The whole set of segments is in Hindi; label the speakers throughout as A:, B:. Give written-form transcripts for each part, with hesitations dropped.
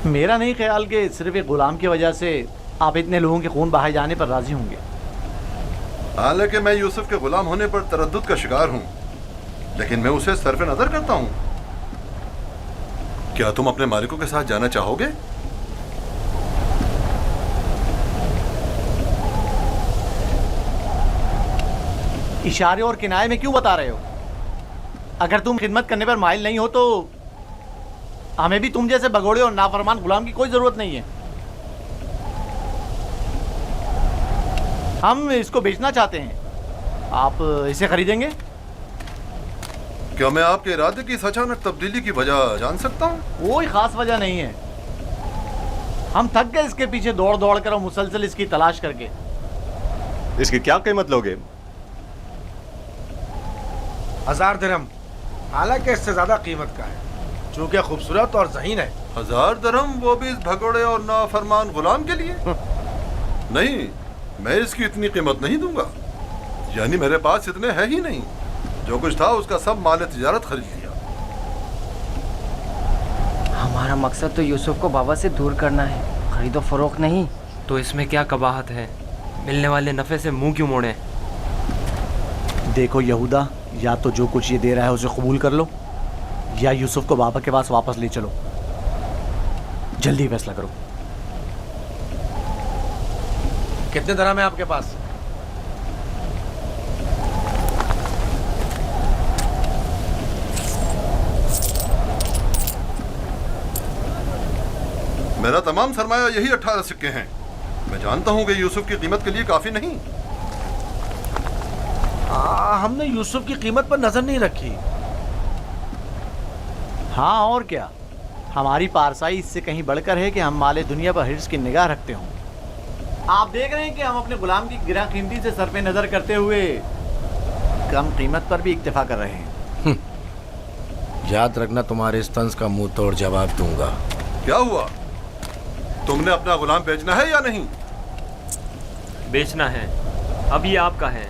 A: मेरा नहीं ख्याल कि सिर्फ एक गुलाम की वजह से आप इतने लोगों के खून बहाए जाने पर राजी होंगे।
B: हालांकि मैं यूसुफ के गुलाम होने पर तरद्दुद का शिकार हूं, लेकिन मैं उसे सरफ नजर करता हूं। क्या तुम अपने मालिकों के साथ जाना चाहोगे?
A: इशारे और किनारे में क्यों बता रहे हो? अगर तुम खिदमत करने पर माइल नहीं हो तो हमें भी तुम जैसे भगोड़े और नाफरमान गुलाम की कोई जरूरत नहीं है। हम इसको बेचना चाहते हैं, आप इसे खरीदेंगे?
B: क्या मैं आपके इरादे की इस अचानक तब्दीली की वजह जान सकता हूँ?
A: कोई खास वजह नहीं है। हम थक गए इसके पीछे दौड़ दौड़ कर और मुसलसल इसकी तलाश करके।
C: इसकी क्या कीमत लोगे?
D: 1000 दिरहम, हालांकि इससे ज्यादा कीमत का है चूंकि खूबसूरत और ज़हीन है।
B: 1000 दिरहम, वो भी इस भगोड़े और नाफरमान गुलाम के लिए? नहीं, मैं इसकी इतनी कीमत नहीं दूंगा। यानी मेरे पास इतने है ही नहीं। जो कुछ था उसका सब माल तिजारत खरीद लिया।
E: हमारा मकसद तो यूसुफ को बाबा से दूर करना है, खरीदो फरोख्त नहीं।
F: तो इसमें क्या कबाहत है? मिलने वाले नफे से मुंह क्यों मोड़े?
A: देखो यहूदा, या तो जो कुछ ये दे रहा है उसे कबूल कर लो, या यूसुफ को बाबा के पास वापस ले चलो। जल्दी फैसला करो।
D: कितने दिरहम है आपके पास?
B: मेरा तमाम सरमाया यही 18 सिक्के हैं। मैं जानता हूं कि यूसुफ की कीमत के लिए काफी नहीं।
D: हमने यूसुफ की कीमत पर नजर नहीं रखी।
A: हाँ और क्या, हमारी पारसाई इससे कहीं बढ़कर है कि हम माले दुनिया पर हिर्स की निगाह रखते हों। आप देख रहे हैं कि हम अपने गुलाम की गिरा कीमती से सरपे नजर करते हुए कम कीमत पर भी इक्तिफा कर रहे हैं।
G: याद रखना, तुम्हारे इस तंज का मुंह तोड़ जवाब दूंगा।
B: क्या हुआ? तुमने अपना गुलाम बेचना है या नहीं?
F: बेचना है, अब ये आपका है,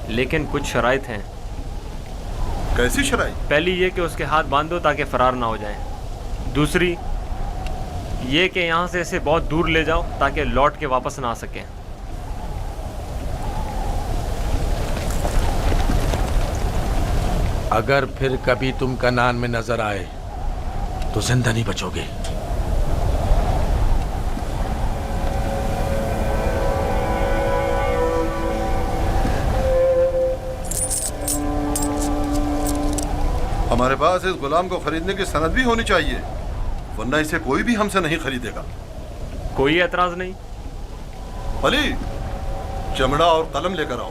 F: लेकिन कुछ शराइत हैं।
B: कैसी शराइत?
F: पहली ये कि उसके हाथ बांध दो ताकि फरार ना हो जाए। दूसरी ये कि यहाँ से इसे बहुत दूर ले जाओ ताकि लौट के वापस ना आ सके।
G: अगर फिर कभी तुम कनान में नजर आए तो जिंदा नहीं बचोगे।
B: हमारे पास इस गुलाम को खरीदने की सनद भी होनी चाहिए, वरना इसे कोई भी हमसे नहीं खरीदेगा।
F: कोई एतराज नहीं।
B: अली, चमड़ा और कलम लेकर आओ।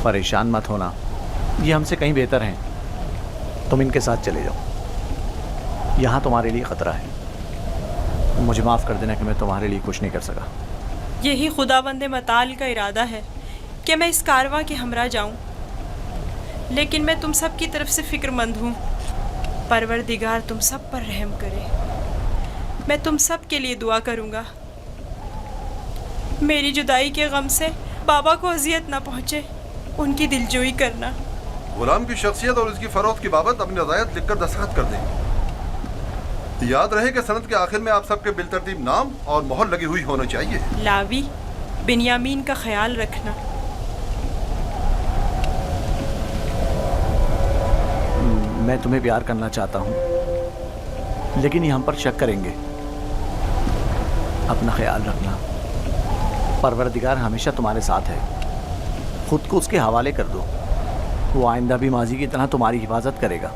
A: परेशान मत होना, ये हमसे कहीं बेहतर हैं। तुम इनके साथ चले जाओ। यहाँ तुम्हारे लिए खतरा है। मुझे माफ़ कर देना कि मैं तुम्हारे लिए कुछ नहीं कर सका।
H: यही खुदाबंद मताल का इरादा है कि मैं इस कारवां के हमरा जाऊं, लेकिन मैं तुम सब की तरफ से फ़िक्रमंद हूँ। परवरदिगार तुम सब पर रहम करे। मैं तुम सब के लिए दुआ करूँगा। मेरी जुदाई के गम से बाबा को अजियत ना पहुँचे, उनकी दिलजोई करना।
B: गुलाम की शख्सियत और उसकी फरोख्त की बाबत अपनी रज़ायत लिखकर दस्तखत कर दें। याद रहे कि सनद के आखिर में आप सबके बिलतरतीब नाम और मोहर लगी हुई होनी चाहिए।
H: लावी, बिन्यामीन का ख्याल रखना।
A: मैं तुम्हें प्यार करना चाहता हूँ, लेकिन ये हम पर शक करेंगे। अपना ख्याल रखना। परवरदिगार हमेशा तुम्हारे साथ है। खुद को उसके हवाले कर दो, वो आइंदा भी माजी की तरह तुम्हारी हिफाजत करेगा।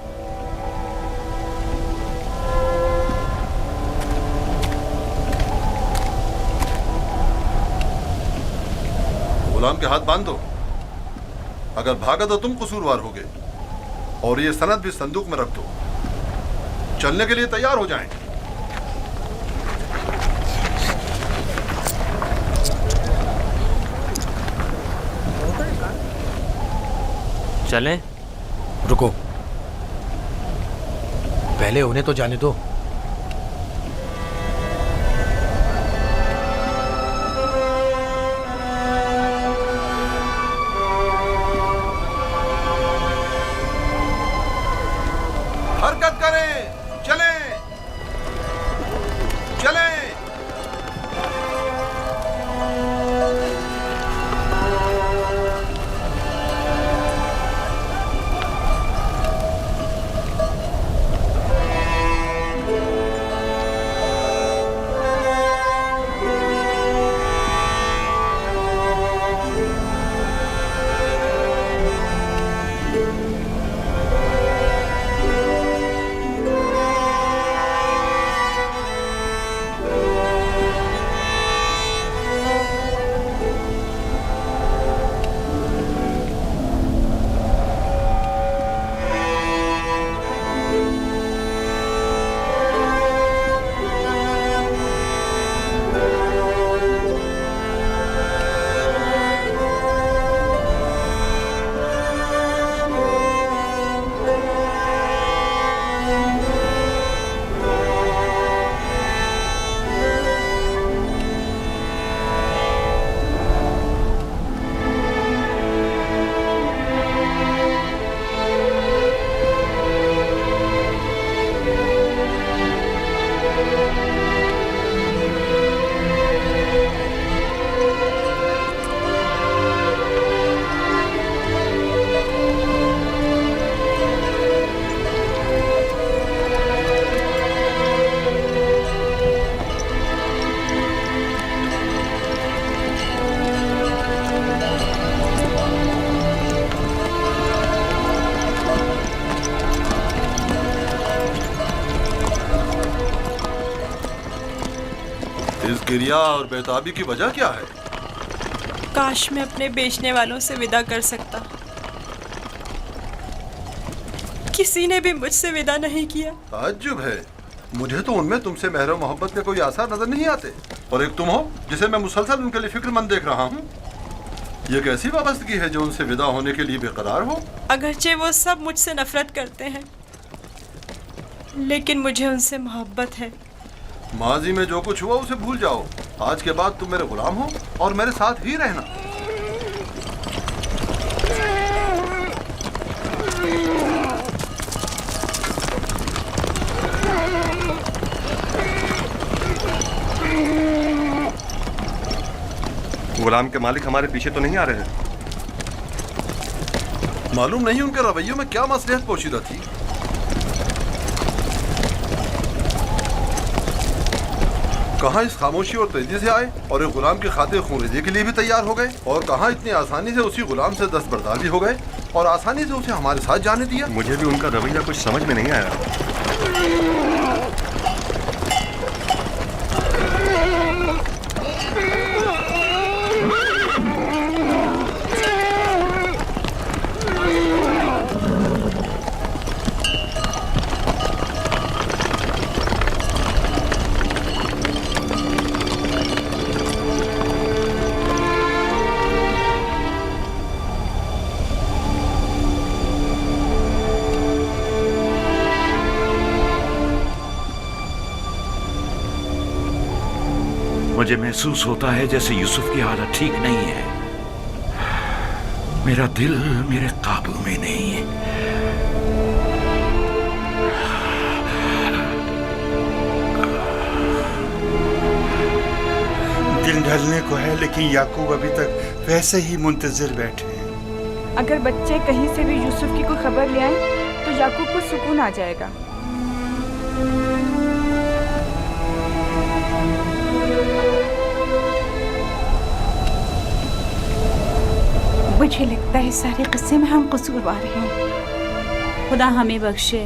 B: गुलाम के हाथ बांध दो। अगर भागा तो तुम कसूरवार होगे, और ये सनद भी संदूक में रख दो। चलने के लिए तैयार हो जाएं।
F: चलें?
G: रुको, पहले उन्हें तो जाने दो।
B: गिरिया और बेताबी की वजह क्या है?
H: काश मैं अपने बेचने वालों से विदा कर सकता। किसी ने भी मुझसे विदा नहीं किया।
B: ताज्जुब है, मुझे तो उनमें तुमसे मेहर मोहब्बत के कोई आसार नजर नहीं आते। और एक तुम हो जिसे मैं मुसलसल उनके लिए फिक्रमंद देख रहा हूँ। ये कैसी वाबस्तगी है जो उनसे विदा होने के लिए बेकरार हो?
H: अगरचे वो सब मुझसे नफरत करते हैं, लेकिन मुझे उनसे मोहब्बत है।
B: माजी में जो कुछ हुआ उसे भूल जाओ। आज के बाद तुम मेरे गुलाम हो और मेरे साथ ही रहना।
C: गुलाम के मालिक हमारे पीछे तो नहीं आ रहे हैं?
B: मालूम नहीं उनके रवैयों में क्या मसलियत पोशीदा थी। कहाँ इस खामोशी और तेजी से आए और एक गुलाम की खातिर खून-रेज़ी के लिए भी तैयार हो गए, और कहाँ इतनी आसानी से उसी गुलाम से दस्तबरदार भी हो गए और आसानी से उसे हमारे साथ जाने दिया।
C: मुझे भी उनका रवैया कुछ समझ में नहीं आया।
I: मुझे महसूस होता है जैसे यूसुफ की हालत ठीक नहीं है। मेरा दिल मेरे काबू में नहीं है।
J: दिन ढलने को है, लेकिन याकूब अभी तक वैसे ही मुंतजिर बैठे हैं।
K: अगर बच्चे कहीं से भी यूसुफ की कोई खबर ले आए तो याकूब को सुकून आ जाएगा।
L: मुझे लगता है सारे किस्से में हम कसूरवार हैं।
M: खुदा हमें बख्शे।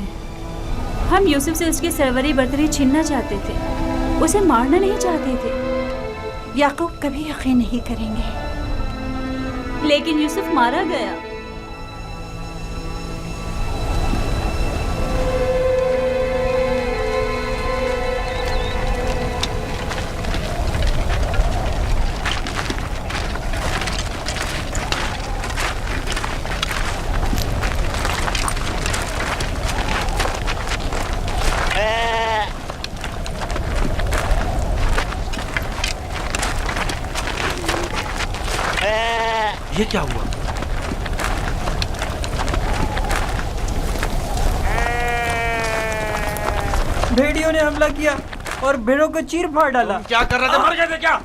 M: हम यूसुफ से उसकी सरवरी बर्तरी छीनना चाहते थे, उसे मारना नहीं चाहते थे।
L: याकूब कभी यकीन नहीं करेंगे।
M: लेकिन यूसुफ मारा गया।
G: ये क्या हुआ?
E: भेड़ियों ने हमला किया और भेड़ों को चीर फाड़ डाला।
G: क्या कर रहे थे? मर गए थे क्या?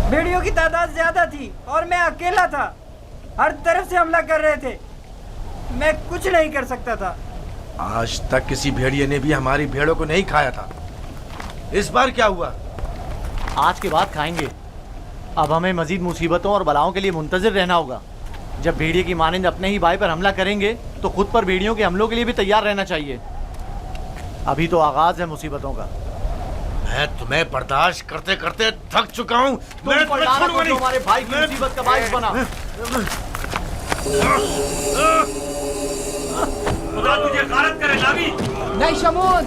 E: भेड़ियों की तादाद ज्यादा थी और मैं अकेला था। हर तरफ से हमला कर रहे थे, मैं कुछ नहीं कर सकता था।
D: आज तक किसी भेड़िए ने भी हमारी भेड़ों को नहीं खाया था। इस बार क्या हुआ?
A: आज के बाद खाएंगे। अब हमें मजीद मुसीबतों और बलाओं के लिए मुंतजिर रहना होगा। जब भेड़िए की मानिंद अपने ही भाई पर हमला करेंगे तो खुद पर भेड़ियों के हमलों के लिए भी तैयार रहना चाहिए। अभी तो आगाज है मुसीबतों का।
D: मैं तुम्हें बर्दाश्त करते करते थक चुका हूँ।
A: मैं तुम्हारे भाई की मुसीबत का बाइस बना।
F: खुदा तुझे गारत करे नावी।
E: नहीं शमून।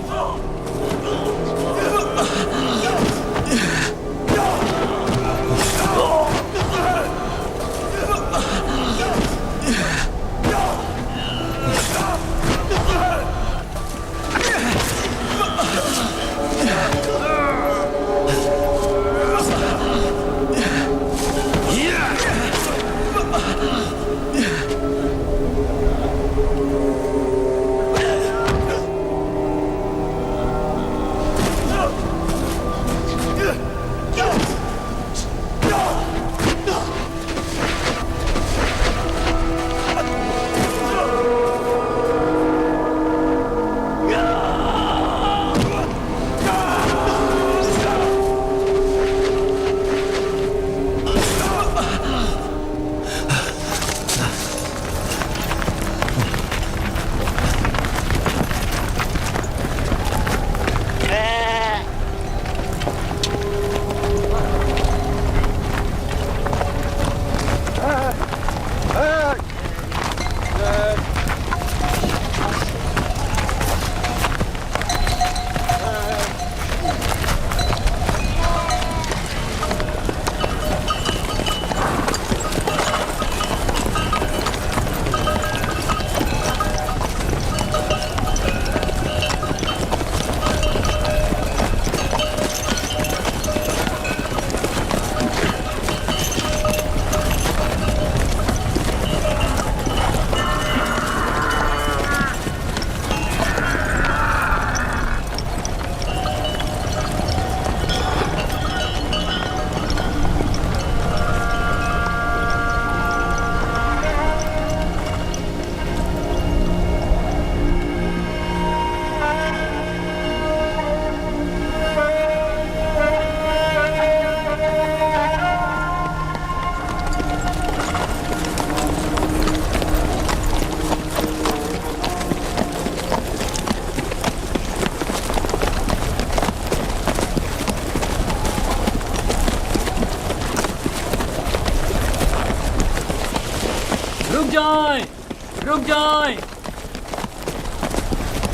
N: जाएं।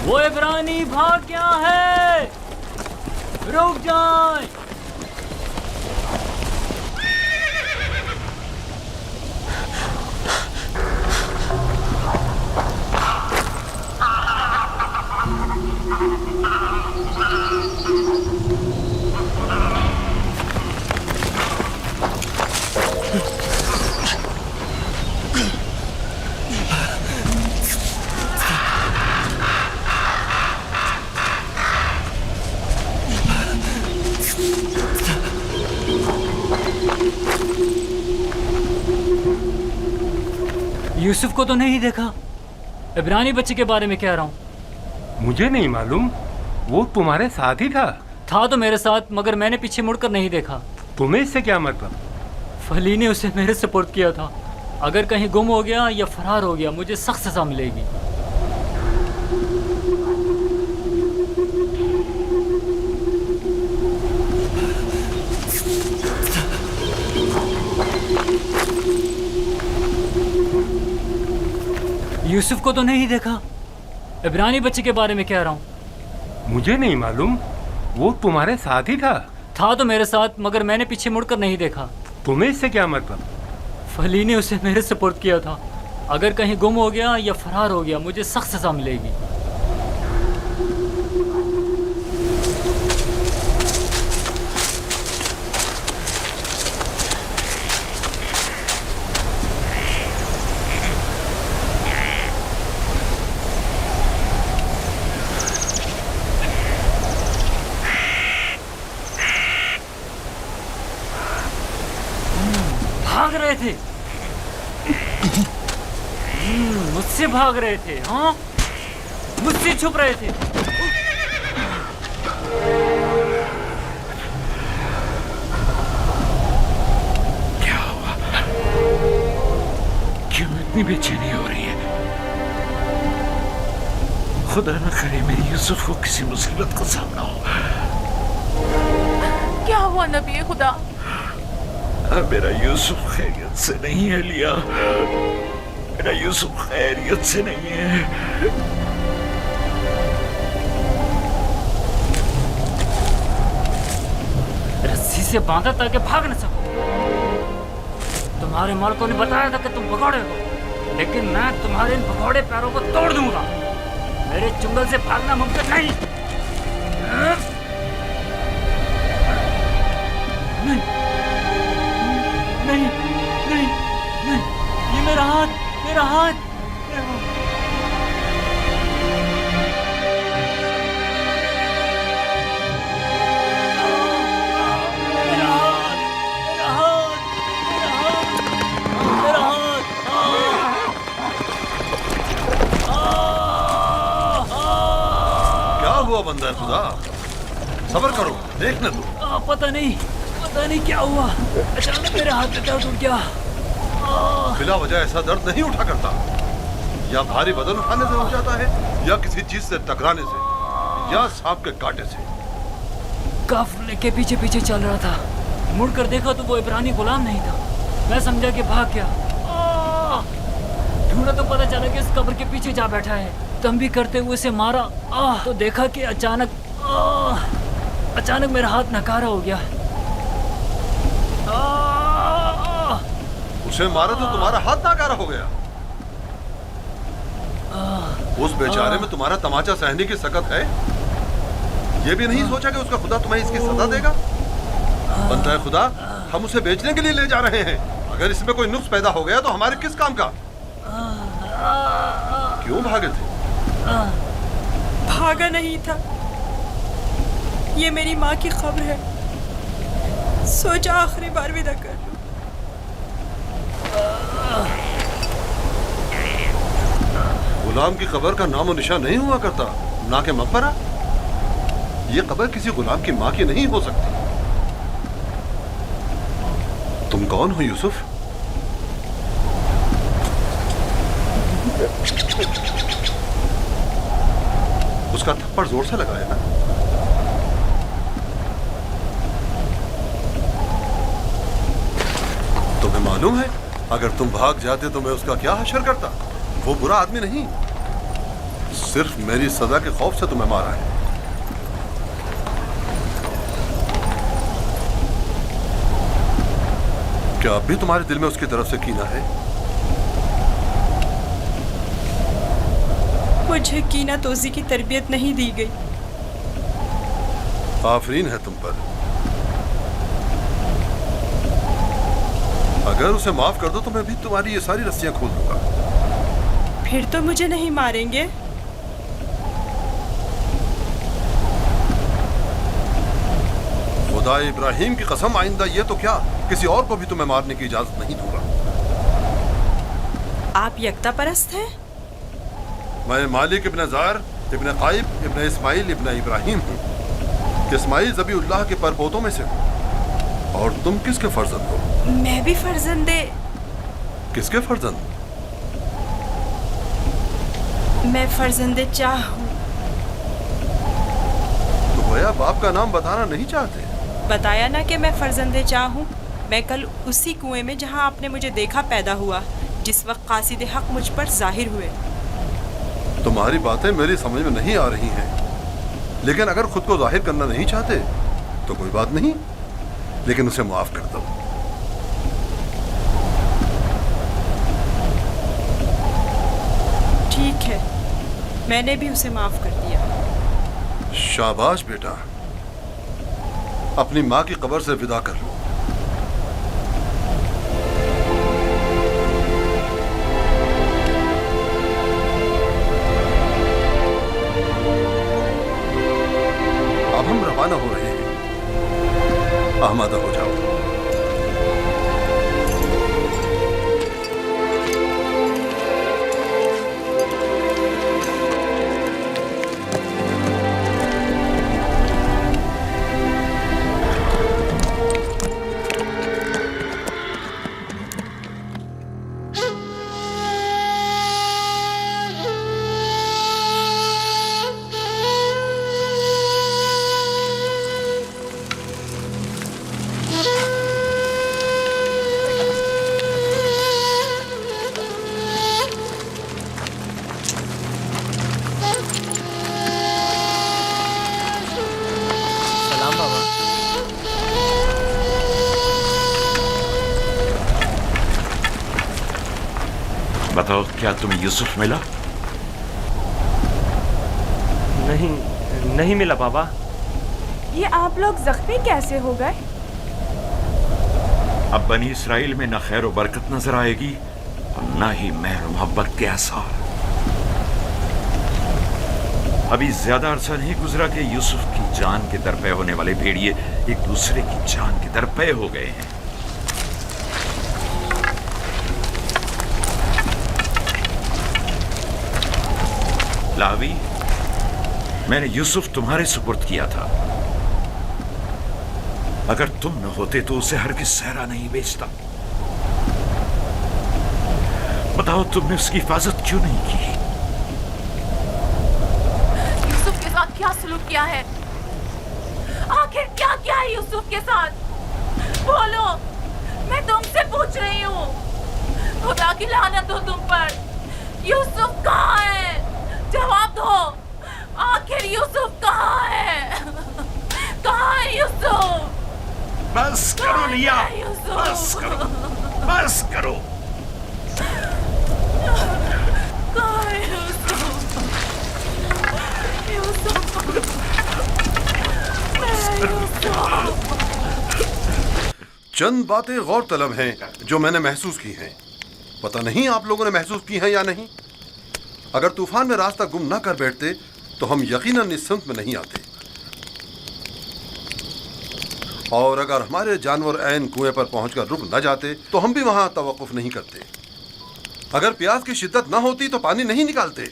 N: वो इब्रानी भाग गया है, रुक जाएं। यूसुफ को तो नहीं देखा। इब्रानी बच्चे के बारे में कह रहा हूँ।
O: मुझे नहीं मालूम, वो तुम्हारे साथ ही था।
N: था तो मेरे साथ, मगर मैंने पीछे मुड़कर नहीं देखा।
O: तुम्हें इससे क्या मतलब?
N: फली ने उसे मेरे सुपुर्द किया था। अगर कहीं गुम हो गया या फरार हो गया, मुझे सख्त सजा मिलेगी। यूसुफ को तो नहीं देखा। इब्रानी बच्चे के बारे में कह रहा हूँ।
O: मुझे नहीं मालूम, वो तुम्हारे साथ ही था।
N: था तो मेरे साथ, मगर मैंने पीछे मुड़कर नहीं देखा।
O: तुम्हें इससे क्या मतलब?
N: फली ने उसे मेरे सुपुर्द किया था। अगर कहीं गुम हो गया या फरार हो गया, मुझे सख्त सजा मिलेगी। भाग रहे थे, मुझसे भाग रहे थे। हाँ, मुझसे छुप रहे थे।
I: क्या हुआ? क्यों इतनी बेचैनी हो रही है? खुदा न करे मेरी यूसुफ को किसी मुसीबत का सामना हो।
L: क्या हुआ नबी खुदा?
I: मेरा यूसुफ खैरियत से नहीं है लिया। मेरा यूसुफ खैरियत से नहीं है।
N: रस्सी से बांधा ताकि भाग न सको। तुम्हारे मालिकों ने बताया था कि तुम भगोड़े हो, लेकिन मैं तुम्हारे इन भगोड़े पैरों को तोड़ दूंगा। मेरे चुंगल से भागना मुमकिन नहीं। नहीं, नहीं, नहीं, ये मेरा हाथ, मेरा हाथ।
B: क्या हुआ बंदा खुदा? सब्र करो, देखने दो।
N: पता नहीं क्या हुआ। अचानक मेरे हाथ में दर्द उठ गया।
B: बिना वजह ऐसा दर्द नहीं उठा करता। या भारी वजन उठाने से हो जाता है, या किसी चीज से टकराने से, या सांप के कांटे से।
N: काफिले के पीछे पीछे चल रहा था। मुड़कर देखा तो वो इब्रानी गुलाम नहीं था। मैं समझा कि भाग गया। ढूंढा तो पता चला कि इस कब्र के पीछे जा बैठा है। तंबी करते हुए उसे मारा तो देखा कि अचानक मेरा हाथ नकारा हो गया।
B: उसे मारा तो तुम्हारा हाथ नाकारा हो गया। उस बेचारे में तुम्हारा तमाचा सहने की सकत है। ये भी नहीं सोचा कि उसका खुदा तुम्हें इसकी सजा देगा। बनता है खुदा, हम उसे बेचने के लिए ले जा रहे हैं। अगर इसमें कोई नुक्स पैदा हो गया तो हमारे किस काम का? क्यों भागे थे?
H: भागा नहीं था, ये मेरी माँ की खबर है। सोचा आखिरी बार विदा कर लूं।
B: गुलाम की कब्र का नामो निशान नहीं हुआ करता, ना के मकबरा। ये कब्र किसी गुलाम की माँ की नहीं हो सकती। तुम कौन हो यूसुफ? उसका थप्पड़ जोर से लगाया ना। तुम्हें मालूम है, अगर तुम भाग जाते तो मैं उसका क्या हशर करता। वो बुरा आदमी नहीं, सिर्फ मेरी सजा के खौफ से तुम्हें मारा है। क्या अब भी तुम्हारे दिल में उसकी तरफ से कीना है?
H: मुझे कीना तोजी की तरबियत नहीं दी गई।
B: आफरीन है तुम पर। अगर उसे माफ कर दो तो मैं भी तुम्हारी ये सारी रस्सियां खोल दूंगा।
H: फिर तो मुझे नहीं मारेंगे?
B: खुदा इब्राहिम की कसम, आइंदा ये तो क्या, किसी और को भी तुम्हें मारने की इजाजत नहीं दूंगा।
H: आप यकता परस्त हैं?
B: मैं मालिक इब्न जार इब्न काइब इब्न इस्माइल इब्न इब्राहिम हूँ। इस्माइल ज़बीउल्लाह के परपोतों में से हूँ। और तुम किसके फर्जंद हो?
H: मैं भी फर्जंदे।
B: किसके फर्जंद?
H: मैं फर्जंदे चाह हूँ।
B: तो गोया बाप का नाम बताना नहीं चाहते?
H: बताया ना कि मैं फर्जंदे चाह हूँ। मैं कल उसी कुएं में जहाँ आपने मुझे देखा पैदा हुआ, जिस वक्त कासिद हक मुझ पर जाहिर हुए।
B: तुम्हारी बातें मेरी समझ में नहीं आ रही हैं, लेकिन अगर खुद को जाहिर करना नहीं चाहते तो कोई बात नहीं, लेकिन उसे माफ कर दो।
H: ठीक है, मैंने भी उसे माफ कर दिया।
B: शाबाश बेटा, अपनी माँ की कब्र से विदा कर लो। अब हम रवाना हो रहे हैं, आमादा हो जाओ।
I: बताओ, क्या तुम्हें यूसुफ मिला?
F: नहीं मिला बाबा।
K: ये आप लोग जख्मी कैसे हो गए?
I: अब बनी इसराइल में न खैर और बरकत नजर आएगी और न ही मेहर मोहब्बत के आसार। अभी ज्यादा अरसा नहीं गुजरा कि यूसुफ की जान के दरपे होने वाले भेड़िए एक दूसरे की जान के दरपे हो गए हैं। लावी, मैंने यूसुफ तुम्हारे सुपुर्द किया था। अगर तुम न होते तो उसे हरगिज़ सहरा नहीं बेचता। बताओ, तुमने उसकी हिफाजत क्यों नहीं की?
P: यूसुफ के साथ क्या सलूक किया है? आखिर क्या किया है यूसुफ के साथ? बोलो, मैं तुमसे पूछ रही हूँ। खुदा की लानत हो तुम पर। यूसुफ कहाँ है? जवाब दो। आखिर यूसुफ कहाँ है? कहाँ है यूसुफ?
I: बस करो लिया, बस करो, बस करो।
P: कहाँ है यूसुफ? यूसुफ,
B: चंद बातें गौर तलब हैं जो मैंने महसूस की हैं। पता नहीं आप लोगों ने महसूस की हैं या नहीं। अगर तूफान में रास्ता गुम ना कर बैठते तो हम यकीनन इस सिमत में नहीं आते, और अगर हमारे जानवर ऐन कुएं पर पहुंचकर रुक न जाते तो हम भी वहां तवक्कुफ नहीं करते। अगर प्यास की शिद्दत न होती तो पानी नहीं निकालते।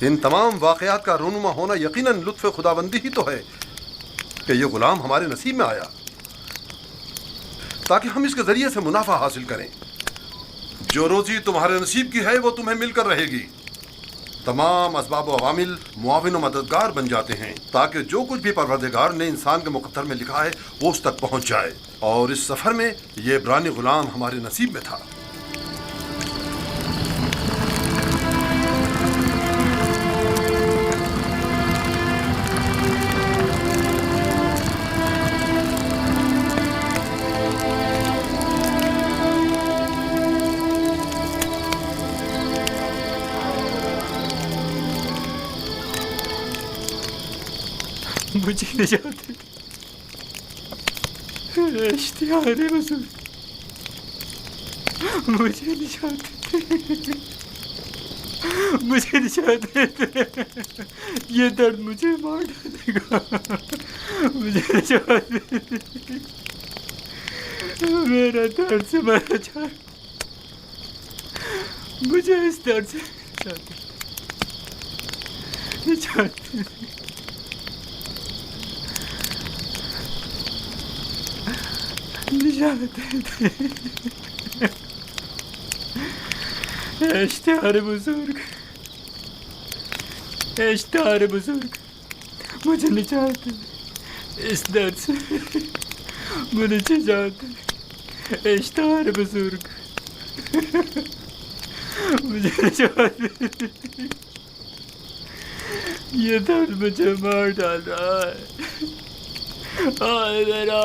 B: इन तमाम वाकयात का रूनुमा होना यकीनन लुत्फ़ खुदाबंदी ही तो है कि ये गुलाम हमारे नसीब में आया ताकि हम इसके जरिए से मुनाफा हासिल करें। जो रोजी तुम्हारे नसीब की है वो तुम्हें मिलकर रहेगी। तमाम असबाब व अवामिल मुआविन व मददगार बन जाते हैं ताकि जो कुछ भी परवरदिगार ने इंसान के मुक़द्दर में लिखा है वो उस तक पहुंच जाए। और इस सफ़र में ये इब्रानी गुलाम हमारे नसीब में था।
I: मुझे निजात दे दे। इश्तिहार हुजूर, मुझे निजात दे, मुझे निजात दे दे। ये दर्द मुझे मार डालेगा, मुझे निजात दे दे। मेरा दर्द से मरा जा, मुझे इस दर्द से निजात दे दे। निजात दे दे। इश्तिहार बुजुर्ग, इश्तिहार बुजुर्ग, मुझे निजात दे इस दर्द से, मुझे निजात दे। इश्तिहार बुजुर्ग, मुझे निजात दे। ये दर्द मुझे मार डाल रहा है। हाय मेरा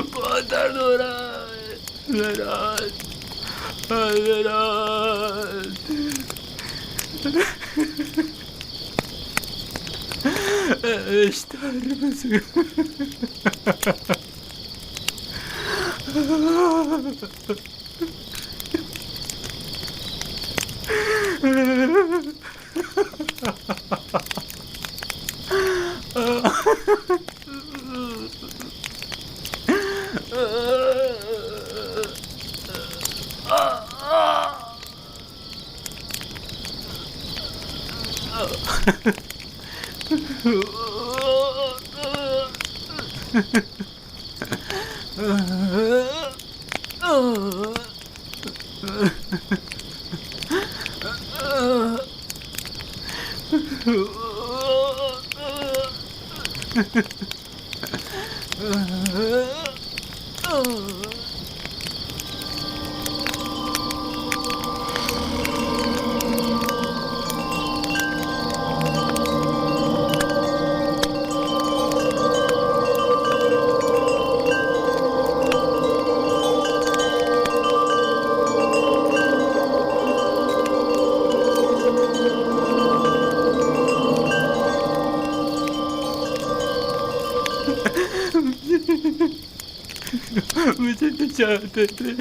I: बहुत दर्द हो रहा है मेरा, हाय मेरा। इश्तिहार मुझे निजात दे दे।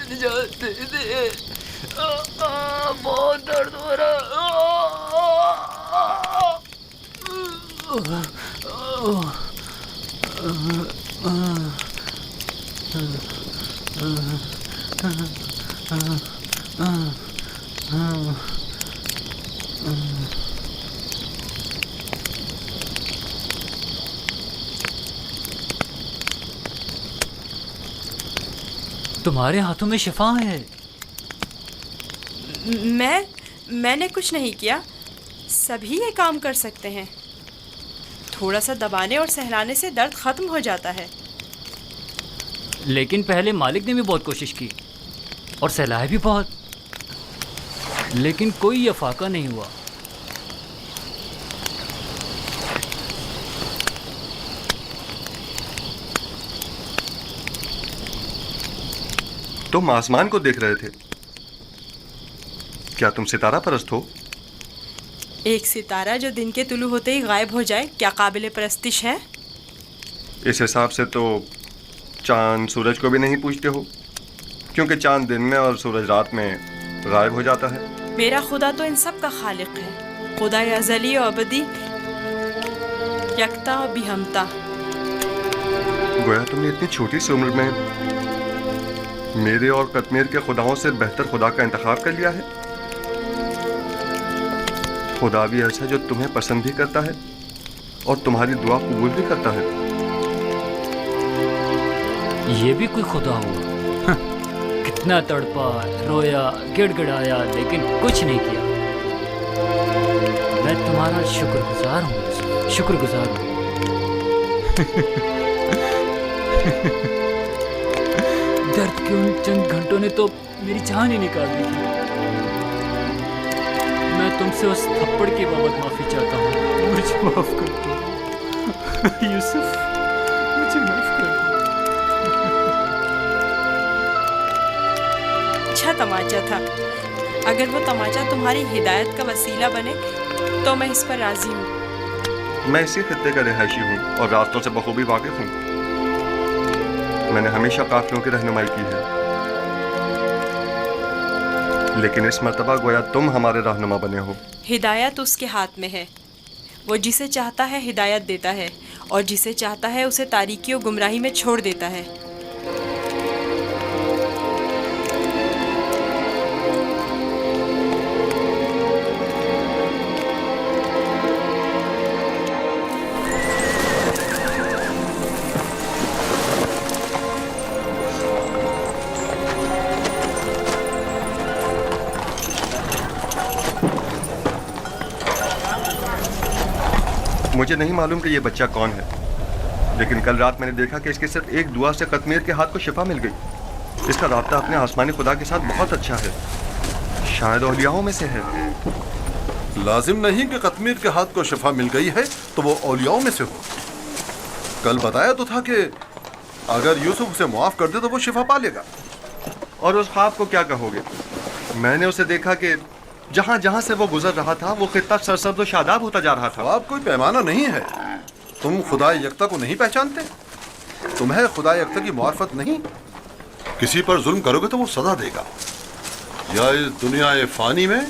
I: निजात दे दे, बहुत दर्द हो रहा।
N: तुम्हारे हाथों में शिफा है।
H: मैंने कुछ नहीं किया, सभी ये काम कर सकते हैं। थोड़ा सा दबाने और सहलाने से दर्द खत्म हो जाता है।
N: लेकिन पहले मालिक ने भी बहुत कोशिश की और सहलाया भी बहुत, लेकिन कोई अफाका नहीं हुआ।
C: तुम आसमान को देख रहे थे, क्या तुम सितारा परस्त हो?
H: एक सितारा जो दिन के तुलू होते ही गायब हो जाए क्या काबिले परस्तिश है?
C: इस हिसाब से तो चांद सूरज को भी नहीं पूछते हो, क्योंकि चांद दिन में और सूरज रात में गायब हो जाता है।
H: मेरा खुदा तो इन सब का खालिक है, खुदा अज़ली और अबदी, यकता और बिहमता।
C: गोया तुमने इतनी छोटी सी उम्र में मेरे और कश्मीर के खुदाओं से बेहतर खुदा का इंतखाब कर लिया है। खुदा भी ऐसा जो तुम्हें पसंद भी करता है और तुम्हारी दुआ कबूल भी करता है।
N: ये भी कोई खुदा हुआ? कितना तड़पा, रोया, गिड़गिड़ाया, लेकिन कुछ नहीं किया। मैं तुम्हारा शुक्रगुजार हूँ, शुक्रगुजार हूँ। दर्द के उन चंद घंटों ने तो मेरी जान ही निकाल दी थी। मैं तुमसे उस थप्पड़ की बाबत माफी चाहता हूँ, मुझे माफ कर दो।
F: यूसुफ, मुझे माफ कर दो।
H: अच्छा तमाचा था। अगर वो तमाचा तुम्हारी हिदायत का वसीला बने तो मैं इस पर राजी हूँ।
C: मैं इसी खित्ते का रिहायशी हूँ और रास्तों से बखूबी वाकिफ हूँ। मैंने हमेशा काफिलों की रहनुमाई की है, लेकिन इस मर्तबा गोया तुम हमारे रहनुमा बने हो।
H: हिदायत उसके हाथ में है। वो जिसे चाहता है हिदायत देता है और जिसे चाहता है उसे तारीकी और गुमराही में छोड़ देता है।
C: मुझे नहीं मालूम कि ये बच्चा कौन है, लेकिन कल रात मैंने देखा कि इसके सिर्फ एक दुआ से कतमीर के हाथ को शिफा मिल गई। इसका राब्ता अपने आसमानी खुदा के साथ बहुत अच्छा है, शायद औलियाओं में से है।
B: लाजिम नहीं कि कतमीर के हाथ को शिफा मिल गई है तो वो औलियाओं में से हो। कल बताया तो था कि अगर यूसुफ उसे मुआफ कर दे तो वो शिफा पा लेगा।
C: और उस ख्वाब को क्या कहोगे? मैंने उसे देखा कि जहाँ जहाँ से वो गुजर रहा था वो खित्ता सरसब्ज़ और शादाब होता जा रहा था।
B: ख्वाब कोई पैमाना नहीं है। तुम खुदा यकता को नहीं पहचानते? तुम्हें खुदा यकता की मार्फत नहीं? किसी पर जुल्म करोगे तो वो सजा देगा, या इस दुनिया फानी में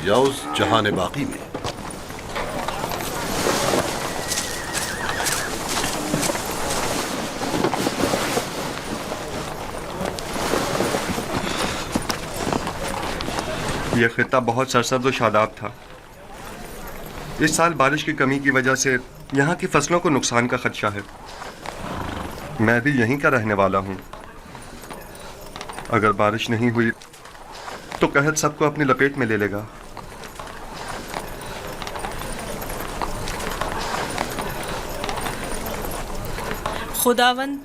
B: या उस जहान बाकी में।
C: यह खित्ता बहुत सरसब्ज़ और शादाब था। इस साल बारिश की कमी की वजह से यहाँ की फसलों को नुकसान का खदशा है। मैं भी यहीं का रहने वाला हूँ। अगर बारिश नहीं हुई तो कहत सबको अपनी लपेट में ले लेगा।
H: खुदावंद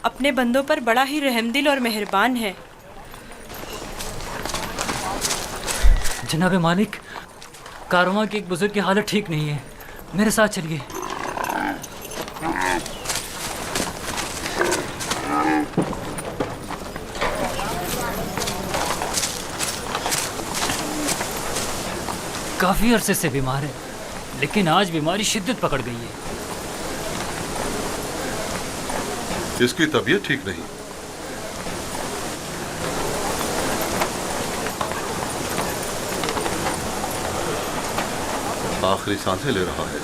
H: अपने बंदों पर बड़ा ही रहमदिल और मेहरबान है।
N: जनाब मालिक, कारवां के एक बुजुर्ग की हालत ठीक नहीं है, मेरे साथ चलिए। काफी अरसे से बीमार है, लेकिन आज बीमारी शिद्दत पकड़ गई है।
B: इसकी तबीयत ठीक नहीं। आखिरी सांसें ले रहा है।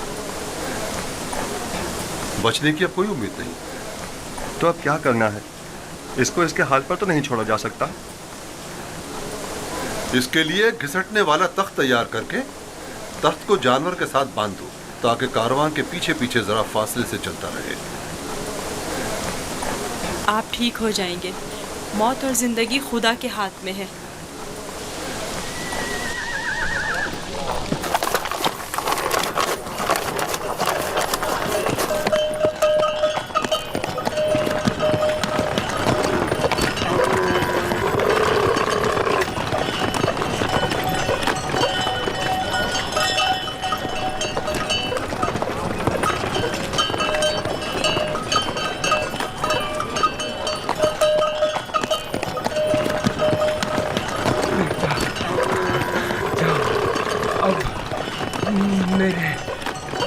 B: बचने की अब कोई उम्मीद नहीं।
C: तो अब क्या करना है? इसको इसके हाल पर तो नहीं छोड़ा जा सकता।
B: इसके लिए घिसटने वाला तख्त तैयार करके तख्त को जानवर के साथ बांध दो, ताकि कारवां के पीछे पीछे जरा फासले से चलता रहे।
H: आप ठीक हो जाएंगे। मौत और जिंदगी खुदा के हाथ में है।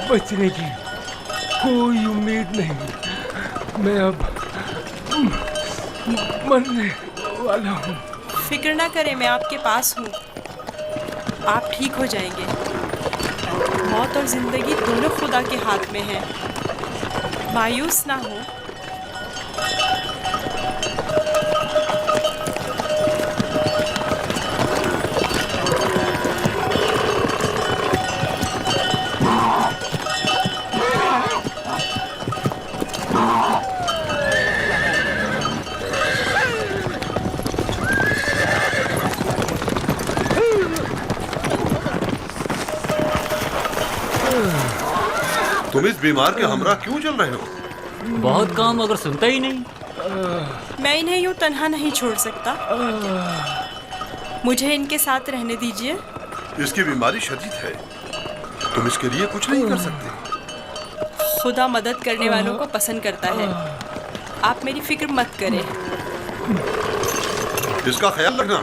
O: बचने की कोई उम्मीद नहीं। मैं अब मरने वाला हूँ।
H: फिक्र ना करें, मैं आपके पास हूँ। आप ठीक हो जाएंगे। मौत और जिंदगी दोनों खुदा के हाथ में है। मायूस ना हो।
B: तुम इस बीमार के हमरा क्यों चल रहे हो?
N: बहुत काम, अगर सुनता ही नहीं।
H: मैं इन्हें यूं तन्हा नहीं छोड़ सकता। मुझे इनके साथ रहने दीजिए।
B: इसकी बीमारी शदीद है, तुम इसके लिए कुछ नहीं कर सकते।
H: खुदा मदद करने वालों को पसंद करता है। आप मेरी फिक्र मत करें।
B: इसका ख्याल रखना।